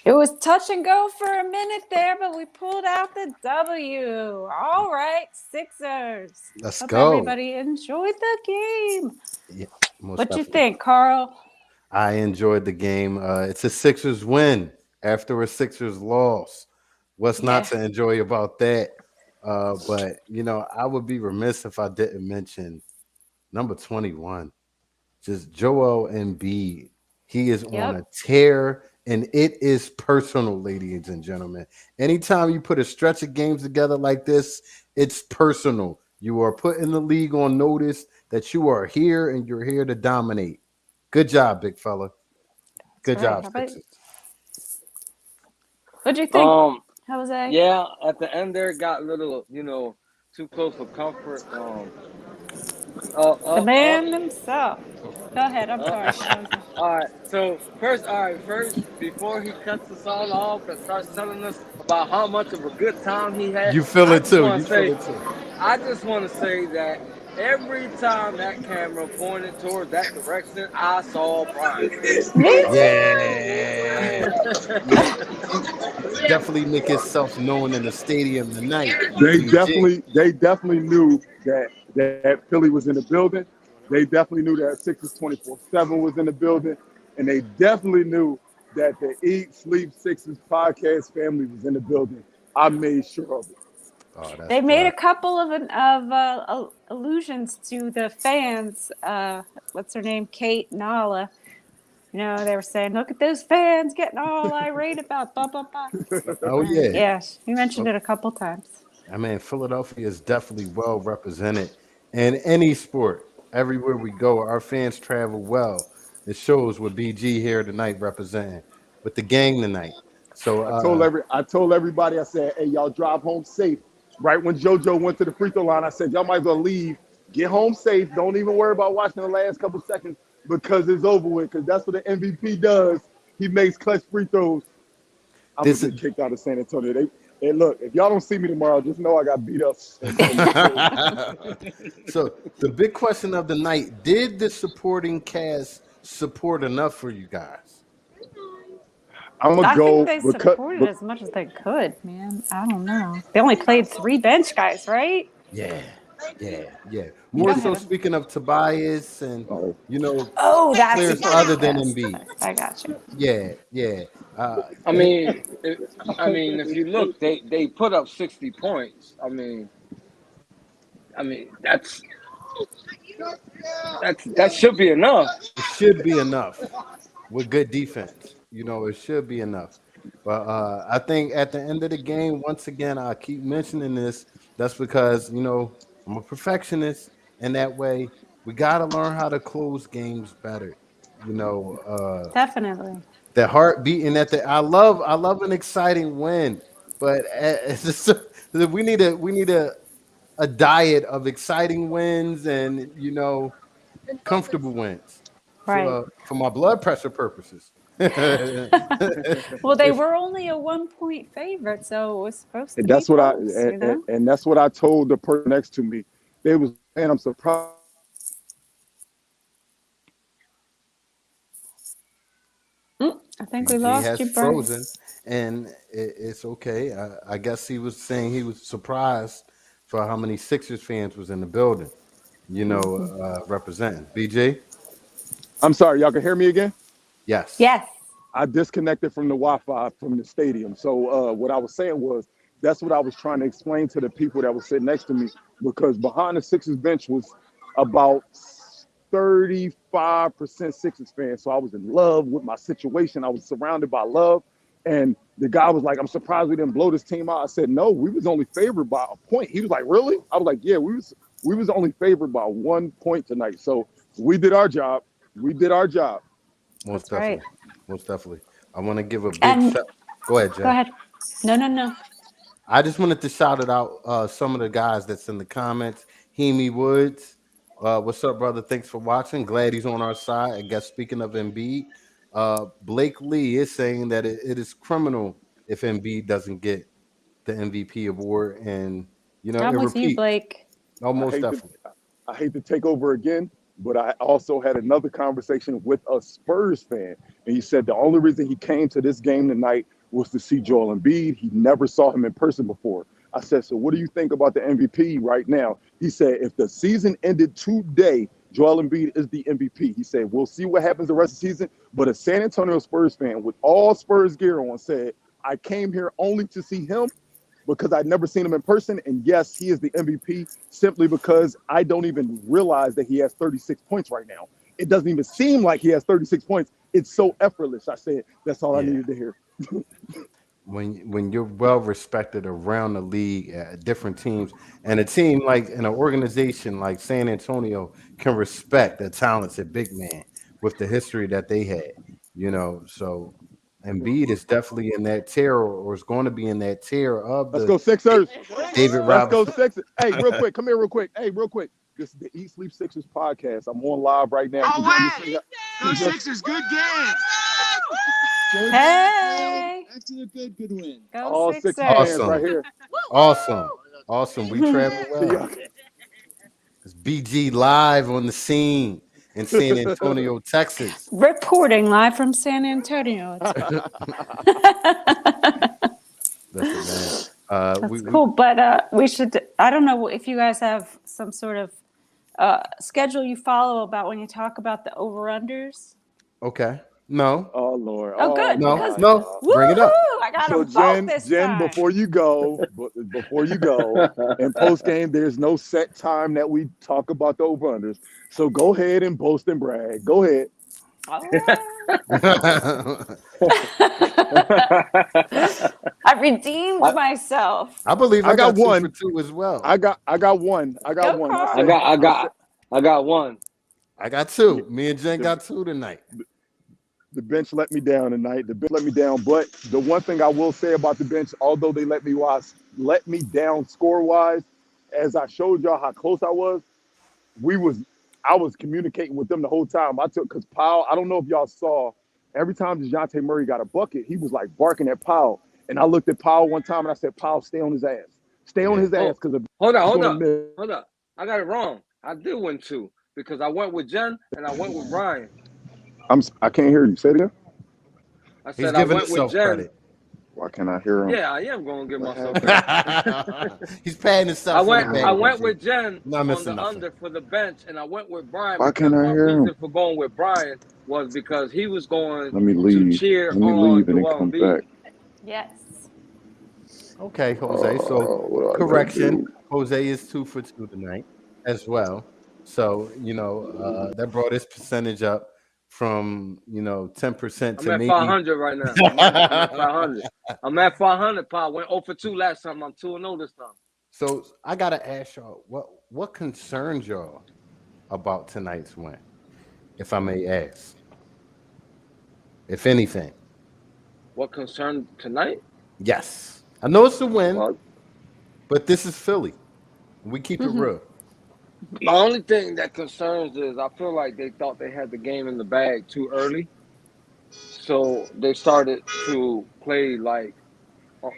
It was touch and go for a minute there, but we pulled out the W. All right, Sixers. Let's Hope go. everybody enjoyed the game. Yeah, most What you definitely. think, Carl? I enjoyed the game. It's a Sixers win after a Sixers loss. What's not Yeah. to enjoy about that? But I would be remiss if I didn't mention number 21, just Joel Embiid. He is on Yep. a tear, and it is personal, ladies and gentlemen. Anytime you put a stretch of games together like this, it's personal. You are putting the league on notice that you are here and you're here to dominate. Good job, big fella. That's Good right. job, How about Sixers. what'd you think, Um, Jose? yeah, at the end there got a little, too close for comfort. Uh, The uh, uh, man himself. Go ahead. I'm uh. sorry, Jose. All right. So first, before he cuts us all off and starts telling us about how much of a good time he had, You feel I it just too. want You to feel say, it too. I just want to say that every time that camera pointed towards that direction, I saw Brian. Me Yeah. Yeah. Definitely make yourself known in the stadium tonight, They BG. definitely, they definitely knew that Philly was in the building. They definitely knew that Sixers 24/7 was in the building, and they definitely knew that the Eat Sleep Sixers podcast family was in the building. I made sure of it. Oh, that's They made a black. couple of allusions to the fans. What's her name? Kate Nala. They were saying, "Look at those fans getting all irate about blah blah blah." Oh yeah. Yes, you mentioned Oh, it a couple times. I mean, Philadelphia is definitely well represented in any sport. Everywhere we go, our fans travel well. It shows with BG here tonight representing with the gang tonight. So I told everybody, I said, hey, y'all drive home safe. Right when JoJo went to the free throw line, I said, y'all might as well leave. Get home safe. Don't even worry about watching the last couple seconds because it's over with. Because that's what the MVP does. He makes clutch free throws. I'm gonna this is get kicked out of San Antonio. Hey, look, if y'all don't see me tomorrow, just know I got beat up in the trade. so the big question of the night: did the supporting cast support enough for you guys? I'm gonna I think go they because supported as much as they could, man. I don't know. They only played three bench guys, right? Yeah, yeah. Go More so, ahead. speaking of Tobias and oh, you know Oh, that's players yes, other than yes. Embiid. I got you. Yeah, yeah. Uh, I mean, if you look, they put up 60 points. That should be enough. it should be enough with good defense. It should be enough. But I think at the end of the game, once again, I keep mentioning this. That's because I'm a perfectionist, and that way we got to learn how to close games better. You know, Definitely. the heart beating at the. I love an exciting win, but it's just, we need a diet of exciting wins and comfortable wins Right. for my blood pressure purposes. Well, they If were only a 1 point favorite, so it was supposed and to be that's what I close, you know? and that's what I told the person next to me. They was, man, I'm surprised you didn't blow this team out. I said, no, we didn't blow this team out. I think we BG lost has you, Brian. frozen, and it's okay. I guess he was saying he was surprised for how many Sixers fans was in the building. Representing BG. I'm sorry, y'all can hear me again? Yes. Yes. I disconnected from the Wi-Fi from the stadium. So what I was saying was that's what I was trying to explain to the people that were sitting next to me because behind the Sixers bench was about 35% Sixers fans. So I was in love with my situation. I was surrounded by love. And the guy was like, I'm surprised we didn't blow this team out. I said, no, we was only favored by a point. He was like, really? I was like, yeah, we was only favored by 1 point tonight. So we did our job. We did our job. Most That's right. definitely. Most definitely. I want to give a big And shout. Go ahead, go Jay. ahead. No, no, no. I just wanted to shout it out. Some of the guys that's in the comments. Heemy Woods. What's up, brother? Thanks for watching. Glad he's on our side. I guess speaking of Embiid, Blake Lee is saying that it is criminal if Embiid doesn't get the MVP award, and it I'm with you, repeats. Blake. Oh, I most hate to definitely. I hate to take over again, but I also had another conversation with a Spurs fan, and he said the only reason he came to this game tonight was to see Joel Embiid. He never saw him in person before. I said, so what do you think about the MVP right now? He said, if the season ended today, Joel Embiid is the MVP. He said, we'll see what happens the rest of the season. But a San Antonio Spurs fan with all Spurs gear on said, I came here only to see him because I'd never seen him in person. And yes, he is the MVP simply because I don't even realize that he has 36 points right now. It doesn't even seem like he has 36 points. It's so effortless. I said, that's all I needed to hear. When you're well respected around the league at different teams, and a team like an organization like San Antonio can respect a talented big man with the history that they had, so Embiid is definitely in that tier, or is going to be in that tier of Let's the go Sixers. David Let's go Robinson. Sixers. Hey, real quick. Come here real quick. Hey, real quick. This is the Eat Sleep Sixers podcast. I'm on live right now. Oh, wow. Go Sixers. Good game. Hey, Actually, a good win. go All Sixers. six fans right here. Awesome. We travel well. It's BG live on the scene in San Antonio, Texas. Reporting live from San Antonio. Listen, man. That's cool, but we should. I don't know if you guys have some sort of schedule you follow about when you talk about the over-unders. Okay. No. Oh Lord. Oh, good. No. because- No. Bring it up. Woo-hoo! I got So them both this Jen, time. before you go, in post game, there's no set time that we talk about the over unders. So go ahead and boast and brag. Go ahead. All I redeemed myself. I believe I got one. 2 for 2 as well. I got one. I got Go one. Carl. I got one. I got 2. Me and Jen got 2 tonight. The bench let me down tonight. The bench let me down. But the one thing I will say about the bench, although they let me down score-wise, as I showed y'all how close I was, I was communicating with them the whole time. Because Powell, I don't know if y'all saw, every time DeJounte Murray got a bucket, he was like barking at Powell. And I looked at Powell one time and I said, Powell, stay on his ass. Stay on his ass. Because Hold up. I got it wrong. I did win 2 because I went with Jen and I went with Brian. I can't hear you. Say it again. I He's said I giving went with himself Jen. credit. Why can't I hear him? Yeah, I am going to give myself credit. He's patting himself. I went with Jen Not on the missing nothing. under for the bench, and I went with Brian. Why can't I hear him? My reason for going with Brian was because he was going Let me leave. to cheer Let me on leave and then Joel come Embiid. back. Yes. Okay, Jose. So what do I gotta correction. do? Jose is 2 for 2 tonight as well. So that brought his percentage up from 10% I'm to at maybe 500 right now. I'm at 500. I'm at 500. Pa went 0 for 2 last time. I'm 2-0 this time. So I gotta ask y'all, what concerns y'all about tonight's win, if I may ask, if anything? What concerned tonight? Yes, I know it's a win, Well, but this is Philly. We keep it real. the only thing that concerns is I feel like they thought they had the game in the bag too early. So they started to play like, how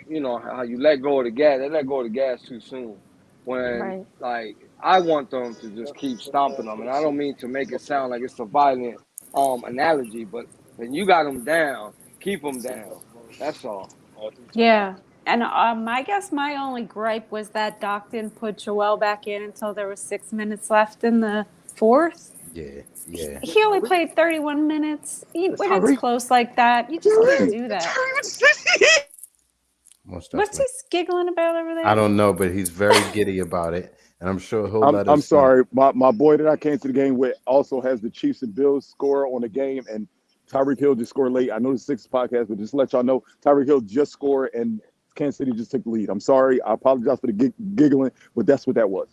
you let go of the gas. They let go of the gas too soon. When, I want them to just keep stomping them. And I don't mean to make it sound like it's a violent analogy, but when you got them down, keep them down. That's all. Yeah. And I guess my only gripe was that Doc didn't put Joel back in until there was 6 minutes left in the fourth. Yeah. He only played 31 minutes. When it's close like that, you just can't do that. What's he giggling about over there? I don't know, but he's very giddy about it, and I'm sure he'll let us I'm sorry. My boy that I came to the game with also has the Chiefs and Bills score on the game, and Tyreek Hill just scored late. I know the Sixers podcast, but just to let y'all know, Tyreek Hill just scored, and Kansas City just took the lead. I'm sorry. I apologize for the giggling, but that's what that was.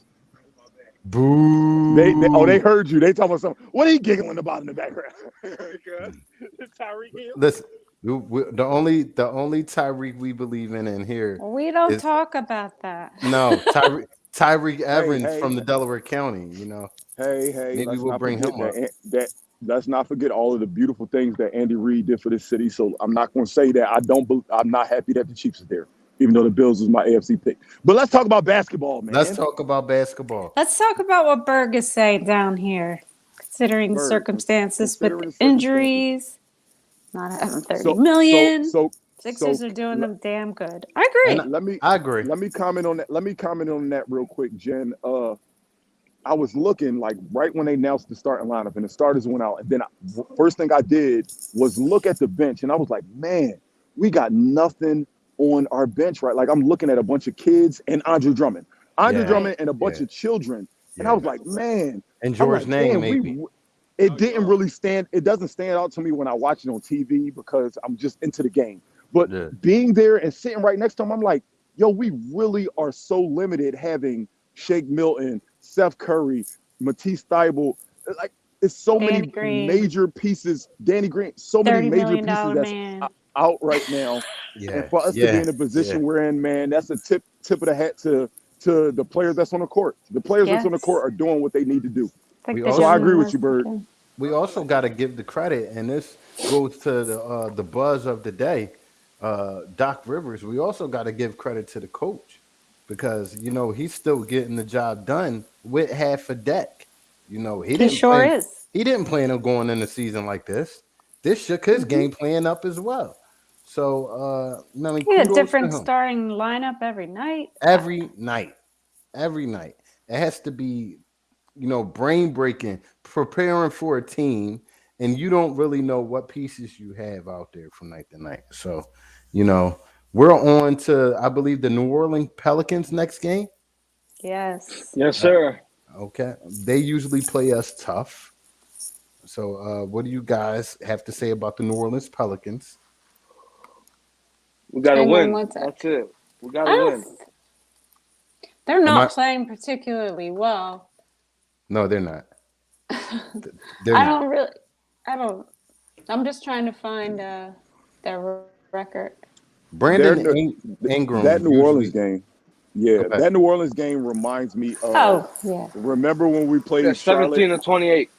Boo. They heard you. They talking about something. What are you giggling about in the background? Tyreek Hill. Listen, the only Tyreek we believe in here. We don't talk about that. No, Tyreek Evans from the Delaware County. Hey. Maybe we'll bring him up. Let's not forget all of the beautiful things that Andy Reid did for this city. So I'm not going to say that I'm not happy that the Chiefs are there, even though the Bills was my AFC pick. But let's talk about basketball, man. Let's talk about basketball. Let's talk about what Berg is saying down here. considering the Bird, circumstances with considering the the circumstances. injuries, not having 30 So so million. so Sixers so are doing let, them damn good. I And agree. let me I agree. let me comment on that. Let me comment on that real quick, Jen. I was looking like right when they announced the starting lineup and the starters went out, and then first thing I did was look at the bench, and I was like, man, we got nothing on our bench, right? Like I'm looking at a bunch of kids and Andre Yeah, Drummond Right. and a bunch yeah, of children, and I yeah. was like, man, And I'm George like, Name damn, maybe. it didn't really stand. It doesn't stand out to me when I watch it on TV because I'm just into the game. But Yeah, being there and sitting right next to him, I'm like, yo, we really are so limited having Shake Milton, Seth Curry, Matisse Thybulle. Like, it's so many Danny Green, major pieces. Danny Green, so many $30 major million pieces that's man. out right now. And yeah, for us to be yeah, in the yeah. position we're in, man, that's a tip of the hat to the players that's on the court. The players that's on the court Yes. are doing what they need to do. I think We they're So I also agree doing with this you, Bird. again. we also got to give the credit, and this goes to the buzz of the day, Doc Rivers. We also got to give credit to the coach because he's still getting the job done with half a deck. He He didn't sure plan is. he didn't plan on going in the season like this. This shook his Hmm. game plan up as well. So I mean, He had a kudos to different him. starting lineup every night. Every night, every night, it has to be brain breaking, preparing for a team, and you don't really know what pieces you have out there from night to night. So, you know, we're on to, I believe, the New Orleans Pelicans next game. Yes. Yes, Uh, sir. okay. They usually play us tough. So, what do you guys have to say about the New Orleans Pelicans? We got to Hang on win. one That's sec. it. We got I to win. don't. They're Am I? not playing particularly well. No, they're not. They're I not. don't really. I don't. I'm just trying to find their record. They're Brandon that Ingram New Orleans usually. game. Go Yeah, ahead. that New Orleans game reminds me of. Oh yeah. Remember when we Yeah, played Charlotte? 17-28.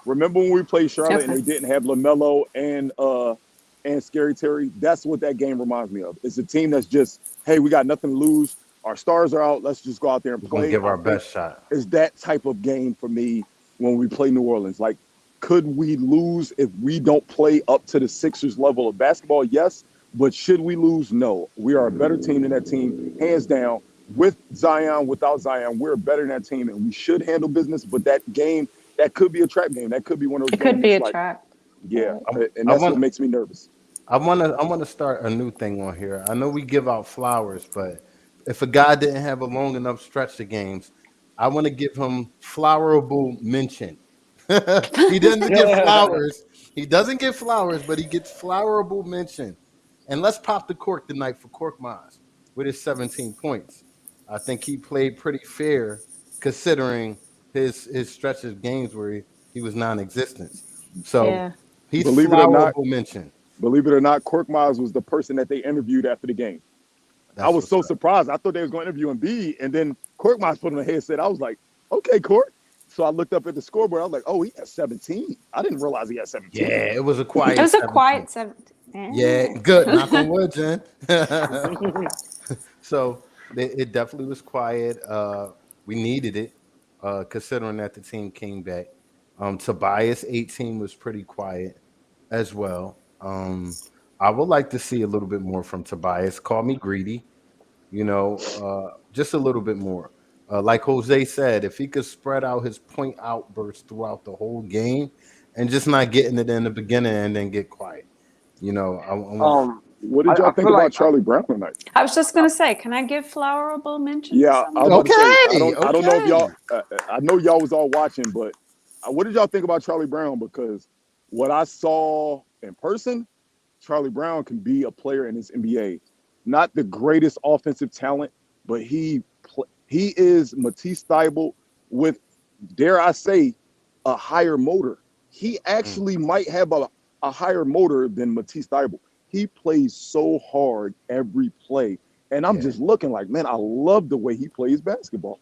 Remember when we played Charlotte and Okay. they didn't have Lamelo and Scary Terry? That's what that game reminds me of. It's a team that's just, hey, we got nothing to lose. Our stars are out. Let's just go out there and We're gonna play. give I our think best shot. it's that type of game for me when we play New Orleans. Like, could we lose if we don't play up to the Sixers level of basketball? Yes. But should we lose? No. We are a better team than that team, hands down. With Zion, without Zion, we're better than that team, and we should handle business. But that game, that could be a trap game. That could be one of those It could games be that's a like, trap. yeah, Right. and I that's want what makes me nervous. I wanna start a new thing on here. I know we give out flowers, but if a guy didn't have a long enough stretch of games, I want to give him flowerable mention. He doesn't get flowers. He doesn't get flowers, but he gets flowerable mention. And let's pop the cork tonight for Cork Maz with his 17 points. I think he played pretty fair considering his stretch of games where he was non-existent. So Yeah. he's Believe it or not, flowerable mention. Cork Miles was the person that they interviewed after the game. I That's was what's so up. surprised. I thought they was going to interview Embiid, and then Cork Miles put on a headset. I was like, okay, Cork. So I looked up at the scoreboard. I was like, oh, he has 17. I didn't realize he had 17. Yeah, it was a It quiet was a 17. quiet 17. Yeah, good. Knock on wood, Jen. So it definitely was quiet. We needed it, considering that the team came back. Tobias 18 was pretty quiet as well. I would like to see a little bit more from Tobias. Call me greedy, just a little bit more. Like Jose said, if he could spread out his point outbursts throughout the whole game and just not getting it in the beginning and then get quiet. I want. um, What did I y'all think feel about like Charlie Brown tonight? I was just gonna say, can I give flowerable mention to Yeah, I was somebody? about to say, Okay, I don't know if okay. y'all, I know y'all was all watching, but what did y'all think about Charlie Brown? Because what I saw in person, Charlie Brown can be a player in this NBA. Not the greatest offensive talent, but he is Matisse Thybulle with, dare I say, a higher motor. He Mm, actually might have a higher motor than Matisse Thybulle. He plays so hard every play. And I'm yeah, just looking like, man, I love the way he plays basketball.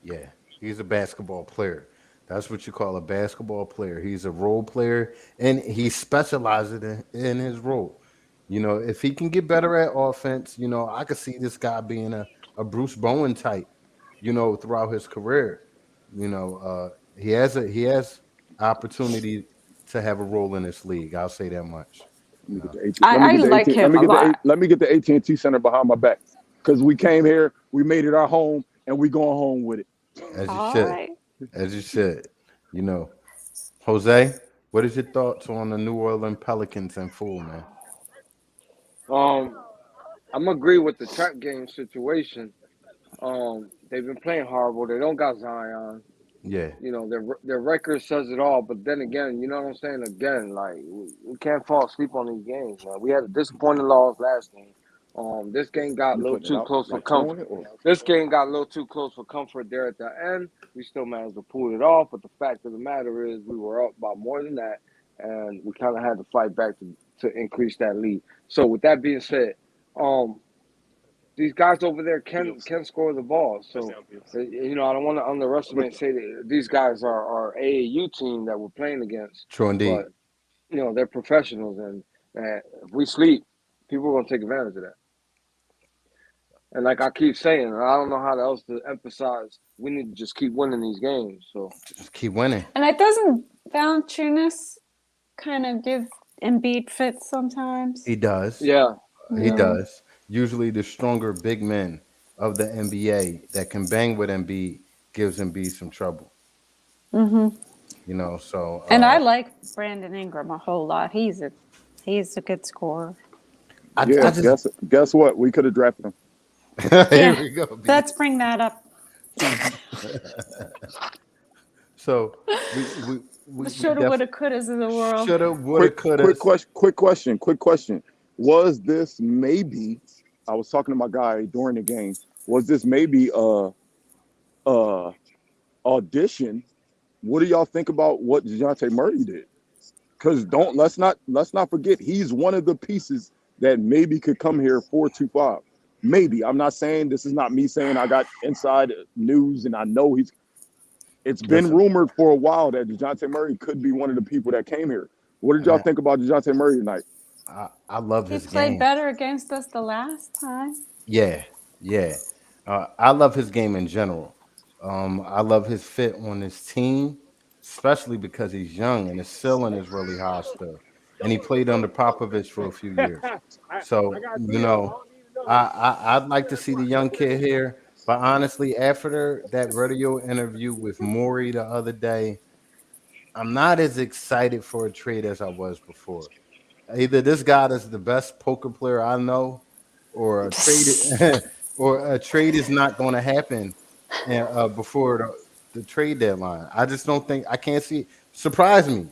yeah. He's a basketball player. That's what you call a basketball player. He's a role player, and he specializes in his role. If he can get better at offense, I could see this guy being a Bruce Bowen type, throughout his career. He has opportunity to have a role in this league. I'll say that much. Let You me get know, the 18. Let me I get the like 18. Let him me a get the lot. let me get the AT&T Center behind my back because we came here, we made it our home, and we going home with it. as you All should, right. as you should. You know, Jose, what is your thoughts on the New Orleans Pelicans in full, man? Um, I'm agree with the trap game situation. They've been playing horrible. They don't got Zion. Yeah, You know, their record says it all. But then again, you know what I'm saying? Again, like we can't fall asleep on these games, man. We had a disappointing loss last game. This game got a You little putting it too out close for like throwing comfort. it or This game got a little too close for comfort there at the end. We still managed to pull it off, but the fact of the matter is we were up by more than that, and we kind of had to fight back to increase that lead. So with that being said, um, these guys over there can score the ball. So you know, I don't want to underestimate say that these guys are AAU team that we're playing against, true but indeed. you know they're professionals, and if we sleep, people are gonna take advantage of that. And like I keep saying, I don't know how else to emphasize. We need to just keep winning these games. So Just keep winning. And it doesn't Valanciunas kind of give Embiid fits sometimes, He does. yeah, He yeah. you does. Usually, the stronger big men of the NBA that can bang with Embiid gives Embiid some trouble. know. You know, so And I like Brandon Ingram a whole lot. He's a good scorer. yeah. I just Guess what? We could have drafted him. here Yeah, we go. B. let's bring that up. So we The shoulda, def woulda, couldas of the world. shoulda, woulda, Quick, coulda. quick question. Quick question. Quick question. Was this maybe? I was talking to my guy during the game. Was this maybe a audition? What do y'all think about what Dejounte Murray did? Because don't let's not forget he's one of the pieces that maybe could come here 4-2-5. Maybe I'm not saying this is not me saying I got inside news and I know he's. It's been Listen, rumored for a while that Dejounte Murray could be one of the people that came here. What did y'all man, think about Dejounte Murray tonight? I love He his played game. better against us the last time. Yeah, yeah. I love his game in general. I love his fit on his team, especially because he's young and his ceiling is really high still. And he played under Popovich for a few years. So, you know, I'd like to see the young kid here. But honestly, after that radio interview with Maury the other day, I'm not as excited for a trade as I was before. Either this guy is the best poker player I know, or a trade, or a trade is not going to happen before the trade deadline. I just don't think I can't see. Surprise me,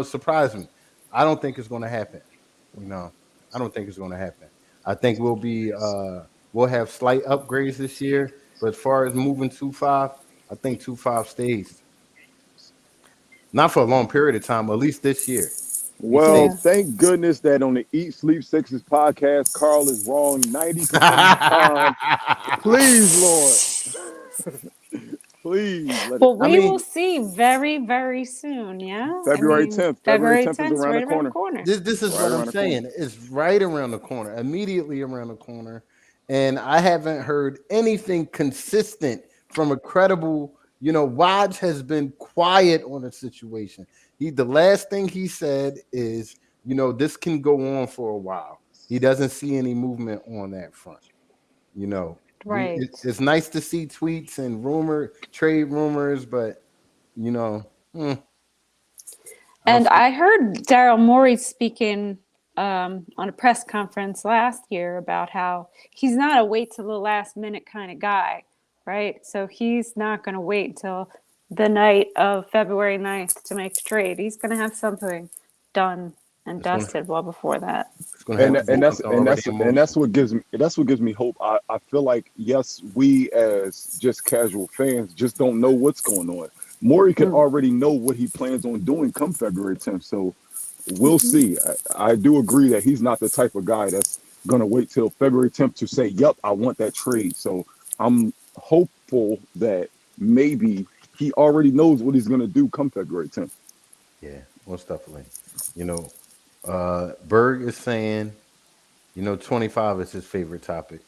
surprise me. I don't think it's going to happen. You know, I don't think it's going to happen. I think we'll have slight upgrades this year, but as far as moving 2-5, I think 2-5 stays. Not for a long period of time, at least this year. He Well, Yeah. stays. thank goodness that on the Eat Sleep Sixes podcast, Carl is wrong 90% of the time. Please, Lord, please let it. Well, I we will mean, see very, very soon. Yeah. I February mean, 10th. February February 10th is 10th, around the right around the corner. corner. this is Right what I'm around the corner. saying. It's right around the corner, immediately around the corner. And I haven't heard anything consistent from a credible, Waj has been quiet on the situation. The last thing he said is, this can go on for a while. He doesn't see any movement on that front. Right. It's nice to see tweets and trade rumors, but you know, mm, I don't And see. I heard Daryl Morey speaking on a press conference last year about how he's not a wait till the last minute kind of guy, right? So he's not going to wait until the night of February 9th to make the trade. He's going to have something done and It's gonna dusted well before that. it's gonna and have to be and that's something and already that's in and that's motion. what gives me hope. I feel like yes, we as just casual fans just don't know what's going on. Maury could Mm. already know what he plans on doing come February 10th. So we'll see. I do agree that he's not the type of guy that's gonna wait till February 10th to say, "Yep, I want that trade." So I'm hopeful that maybe he already knows what he's gonna do come February 10th. Yeah, most definitely. You know, Berg is saying, 25 is his favorite topic.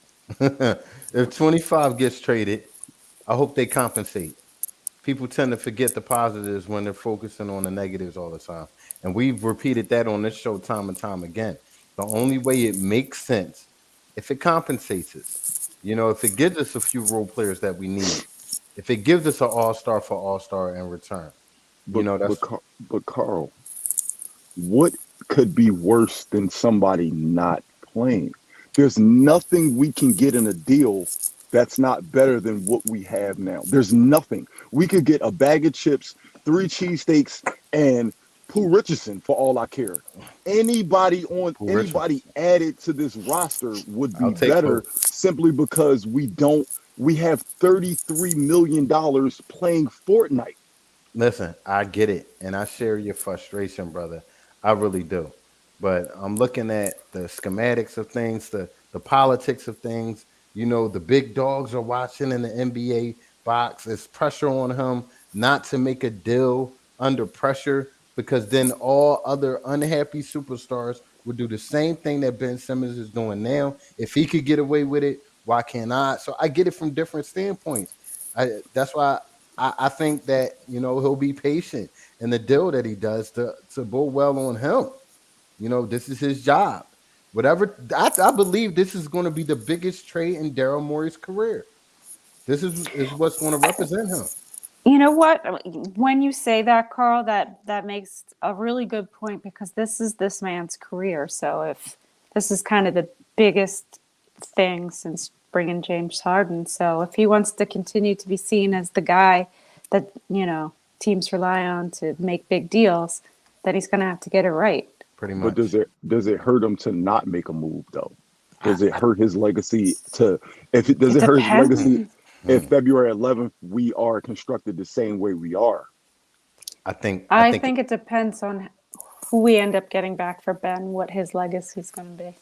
If 25 gets traded, I hope they compensate. people tend to forget the positives when they're focusing on the negatives all the time. And we've repeated that on this show time and time again. The only way it makes sense if it compensates us, if it gives us a few role players that we need, if it gives us an all-star for all-star in return, But but that's but Carl, what could be worse than somebody not playing? There's nothing we can get in a deal that's not better than what we have now. There's nothing. We could get a bag of chips, three cheesesteaks, and Pooh Richardson for all I care. Paul Anybody Richards. added to this roster would I'll be take better Pooh. simply because we have $33 million playing Fortnite. Listen, I get it, and I share your frustration, brother. I really do. But I'm looking at the schematics of things, the politics of things. The big dogs are watching in the NBA box. There's pressure on him not to make a deal under pressure because then all other unhappy superstars would do the same thing that Ben Simmons is doing now. If he could get away with it, why can't I? So I get it from different standpoints. That's why I think that he'll be patient in the deal that he does to bode well on him. This is his job. Whatever I believe this is going to be the biggest trade in Daryl Morey's career. This is what's going to represent him. You know what? When you say that, Carl, that makes a really good point because this is this man's career. So if this is kind of the biggest thing since bringing James Harden, so if he wants to continue to be seen as the guy that teams rely on to make big deals, then he's going to have to get it right. Pretty But much. does it hurt him to not make a move though? I, Does it I, hurt his legacy to if it does It it hurt his depends. legacy if hmm, February 11th we are constructed the same way we are? I think I I think think it depends on who we end up getting back for Ben, what his legacy is going to be.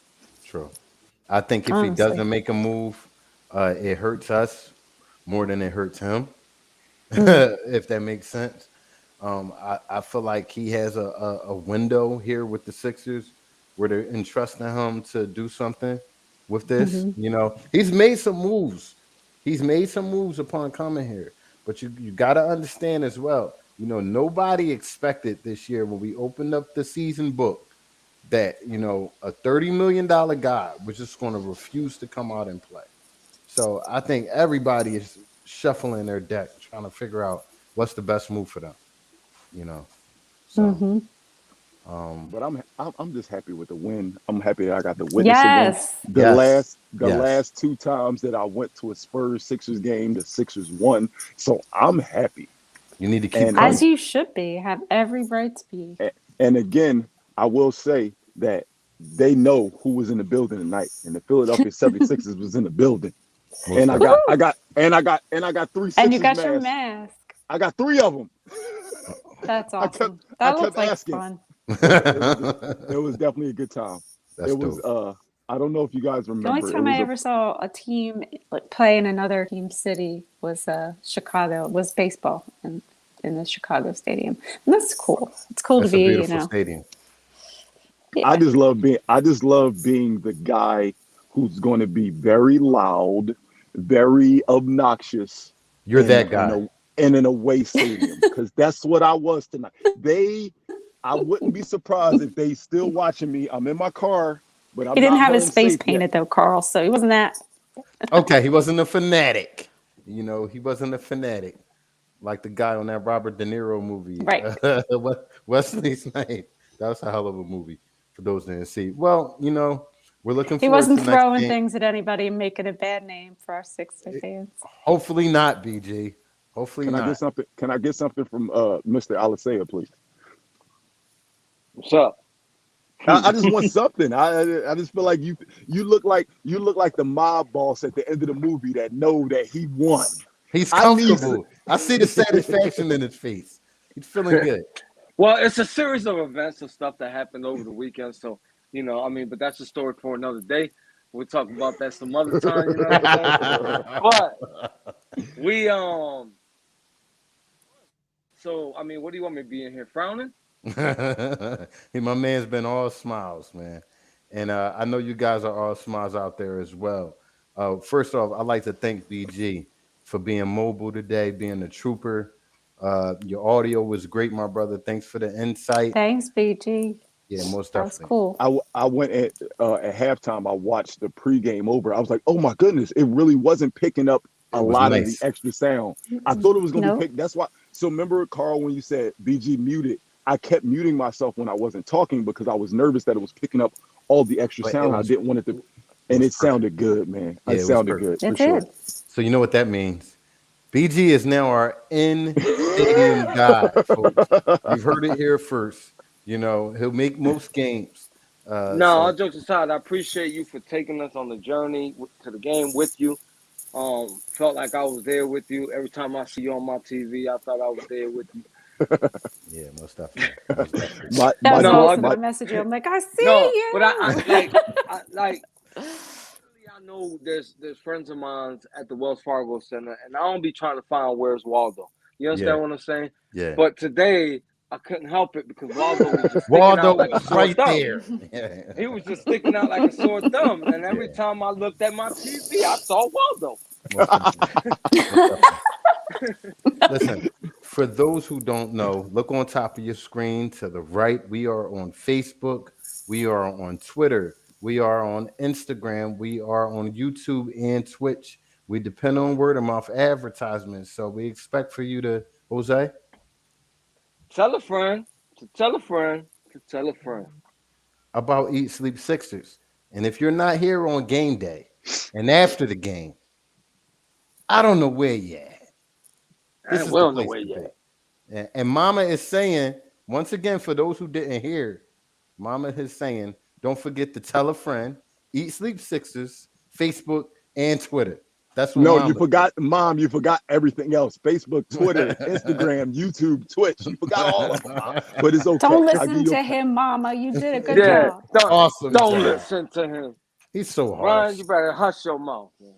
true. I think if he Honestly. doesn't make a move, it hurts us more than it hurts him. Mm. If that makes sense. I feel like he has a window here with the Sixers where they're entrusting him to do something with this. Hmm. He's made some moves. He's made some moves upon coming here, but you got to understand as well. Nobody expected this year when we opened up the season book that a $30 million guy was just going to refuse to come out and play. So I think everybody is shuffling their deck, trying to figure out what's the best move for them. You know, so Hmm. um, But I'm just happy with the win. I'm happy that I got to witness a win. Yes. The yes, last the yes, last two times that I went to a Spurs Sixers game, the Sixers won. So I'm happy. you need to keep And As coming. you should be, have every right to be. and again, I will say that they know who was in the building tonight. And the Philadelphia 76ers was in the building. Most And I got I definitely. got and I got three And you Sixers got your masks. mask. I got three of them. That's I kept awesome. I That looks kept like asking. fun. Yeah, it was definitely a good time. That's It was dope. I don't know if you guys The only remember. It time I was a ever saw a team like play in another team city was Chicago. Was baseball in the Chicago stadium. And that's cool. It's cool to That's a be, beautiful stadium. I yeah. just love being the guy who's going to be very loud, very obnoxious You're in that in guy. a in an away stadium because that's what I was tonight. I wouldn't be surprised if they still watching me. I'm in my car, but He I'm didn't not have his home face safe yet. painted though, Carl. So he wasn't that. Okay, he wasn't a fanatic. He wasn't a fanatic like the guy on that Robert De Niro movie, Right. Wesley Snipes. That was a hell of a movie for those that didn't see. Well, we're looking He forward wasn't to next throwing game. things at anybody and making a bad name for our Sixer fans. Hopefully not, BG. Hopefully Can I get not. something? Can I get something from Mr. Alisea, please? What's up? I just want something. I just feel like you look like the mob boss at the end of the movie that know that he won. He's I need some. comfortable. I see the satisfaction in his face. He's feeling good. Well, it's a series of events and stuff that happened over the weekend. So, I mean, but that's a story for another day. We'll talk about that some other time, you know what I'm saying? But we so I mean, what do you want me to be in here frowning? My man's been all smiles, man. And I know you guys are all smiles out there as well. First off, I'd like to thank BG for being mobile today, being a trooper. Your audio was great, my brother. Thanks for the insight. Thanks, BG. Yeah, most That was definitely. cool. I went at halftime. I watched the pregame over. I was like, oh my goodness, it really wasn't picking up a It was lot of the nice. extra sound. I thought it was gonna be Nope. picked. That's why. So remember, Carl, when you said BG muted, I kept muting myself when I wasn't talking because I was nervous that it was picking up all the extra But it sound. I was didn't want it to, it and was it perfect. sounded good, man. Yeah, It it was sounded perfect. good It for sure. did. So you know what that means. BG is now our in stadium guy, folks. You've heard it here first. You know, he'll make most games. No, So all jokes aside, I appreciate you for taking us on the journey to the game with you. Felt like I was there with you. Every time I see you on my TV, I thought I was there with you. yeah, most definitely. Most definitely. my That my was No, daughter, all awesome. my I messaged you. I'm like, I no, see but I you. like I know there's friends of mine at the Wells Fargo Center, and I don't be trying to find where's Waldo. You Yeah, understand what I'm saying? yeah. But today I couldn't help it because Waldo was just sticking Waldo out like a was sore right thumb. there. Yeah. He was just sticking out like a sore thumb, and every Yeah, time I looked at my TV, I saw Waldo. most definitely. Most definitely. Listen, for those who don't know, look on top of your screen to the right. We are on Facebook. We are on Twitter. We are on Instagram. We are on YouTube and Twitch. We depend on word of mouth advertisements. So we expect for you to, Jose, Tell a friend to tell a friend to tell a friend. about Eat Sleep Sixers. And if you're not here on game day and after the game, I don't know where you at. This And is we the don't know place where to be. yet. And Mama is saying, once again, for those who didn't hear, Mama is saying, don't forget to tell a friend, Eat Sleep Sixers, Facebook, and Twitter. That's what no, you Mama forgot, Mom. You forgot everything else: Facebook, Twitter, said. Instagram, YouTube, Twitch. You forgot all of them, Mom. But it's okay. Don't I give listen you a to pass. him, Mama. You did a good Yeah, job. Awesome don't job. listen to him. He's so Ryan, harsh. you better hush your mouth. Man.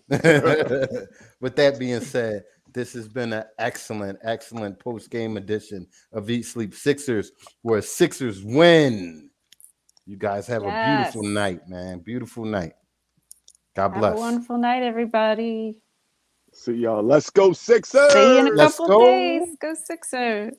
With that being said, this has been an excellent, excellent post game edition of Eat Sleep Sixers, where Sixers win. You guys have a beautiful Yes. night, man. Beautiful night. God Have a bless. wonderful night, everybody. See y'all. Let's go See you in a Sixers. Let's couple of days. go. Go Sixers.